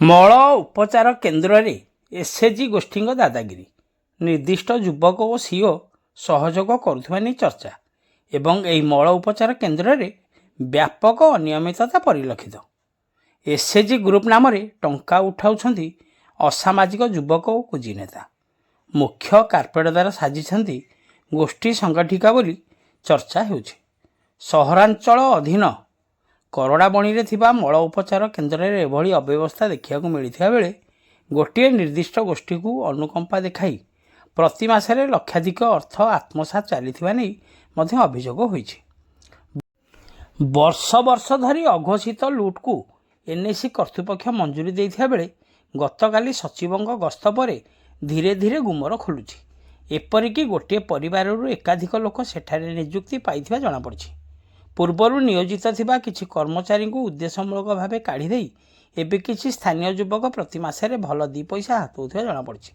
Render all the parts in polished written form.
ମଳ ଉପଚାର କେନ୍ଦ୍ରରେ ଏସ୍ଏଚ୍ଜି ଗୋଷ୍ଠୀଙ୍କ ଦାଦାଗିରି, ନିର୍ଦ୍ଦିଷ୍ଟ ଯୁବକ ଓ ସିଓ ସହଯୋଗ କରୁଥିବା ନେଇ ଚର୍ଚ୍ଚା ଏବଂ ଏହି ମଳ ଉପଚାର କେନ୍ଦ୍ରରେ ବ୍ୟାପକ ଅନିୟମିତତା ପରିଲକ୍ଷିତ। ଏସ୍ଏଚ୍ଜି ଗ୍ରୁପ୍ ନାମରେ ଟଙ୍କା ଉଠାଉଛନ୍ତି ଅସାମାଜିକ ଯୁବକ ଓ କୁଜି ନେତା। ମୁଖ୍ୟ କାର୍ପେଟ ଦ୍ୱାରା ସାଜିଛନ୍ତି ଗୋଷ୍ଠୀ ସଂଗଠିକା ବୋଲି ଚର୍ଚ୍ଚା ହେଉଛି। ସହରାଞ୍ଚଳ ଅଧୀନ କରଡ଼ାବଣୀରେ ଥିବା ମଳ ଉପଚାର କେନ୍ଦ୍ରରେ ଏଭଳି ଅବ୍ୟବସ୍ଥା ଦେଖିବାକୁ ମିଳିଥିବା ବେଳେ ଗୋଟିଏ ନିର୍ଦ୍ଦିଷ୍ଟ ଗୋଷ୍ଠୀକୁ ଅନୁକମ୍ପା ଦେଖାଇ ପ୍ରତି ମାସରେ ଲକ୍ଷାଧିକ ଅର୍ଥ ଆତ୍ମସାତ ଚାଲିଥିବା ନେଇ ମଧ୍ୟ ଅଭିଯୋଗ ହୋଇଛି। ବର୍ଷ ବର୍ଷ ଧରି ଅଘୋଷିତ ଲୁଟ୍କୁ ଏନ୍ଏସି କର୍ତ୍ତୃପକ୍ଷ ମଞ୍ଜୁରି ଦେଇଥିବା ବେଳେ ଗତକାଲି ସଚିବଙ୍କ ଗସ୍ତ ପରେ ଧୀରେ ଧୀରେ ଗୁମର ଖୋଲୁଛି। ଏପରିକି ଗୋଟିଏ ପରିବାରରୁ ଏକାଧିକ ଲୋକ ସେଠାରେ ନିଯୁକ୍ତି ପାଇଥିବା ଜଣାପଡ଼ିଛି। ପୂର୍ବରୁ ନିୟୋଜିତ ଥିବା କିଛି କର୍ମଚାରୀଙ୍କୁ ଉଦ୍ଦେଶ୍ୟମୂଳକ ଭାବେ କାଢ଼ି ଦେଇ ଏବେ କିଛି ସ୍ଥାନୀୟ ଯୁବକ ପ୍ରତି ମାସରେ ଭଲ ଦୁଇ ପଇସା ହାତଉଥିବା ଜଣାପଡ଼ିଛି।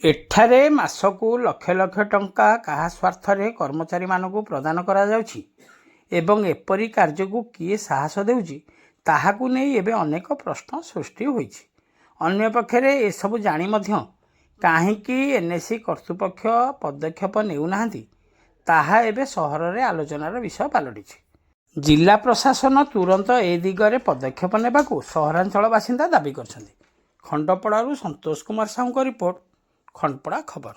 ଏଠାରେ ମାସକୁ ଲକ୍ଷ ଲକ୍ଷ ଟଙ୍କା କାହା ସ୍ୱାର୍ଥରେ କର୍ମଚାରୀମାନଙ୍କୁ ପ୍ରଦାନ କରାଯାଉଛି ଏବଂ ଏପରି କାର୍ଯ୍ୟକୁ କିଏ ସାହସ ଦେଉଛି ତାହାକୁ ନେଇ ଏବେ ଅନେକ ପ୍ରଶ୍ନ ସୃଷ୍ଟି ହୋଇଛି। ଅନ୍ୟପକ୍ଷରେ ଏସବୁ ଜାଣି ମଧ୍ୟ କାହିଁକି ଏନ୍ଏସି କର୍ତ୍ତୃପକ୍ଷ ପଦକ୍ଷେପ ନେଉନାହାନ୍ତି ତାହା ଏବେ ସହରରେ ଆଲୋଚନାର ବିଷୟ ପାଲଟିଛି। ଜିଲ୍ଲା ପ୍ରଶାସନ ତୁରନ୍ତ ଏ ଦିଗରେ ପଦକ୍ଷେପ ନେବାକୁ ସହରାଞ୍ଚଳ ବାସିନ୍ଦା ଦାବି କରିଛନ୍ତି। ଖଣ୍ଡପଡ଼ାରୁ ସନ୍ତୋଷ କୁମାର ସାହୁଙ୍କ ରିପୋର୍ଟ, ଖଣ୍ଡପଡ଼ା ଖବର।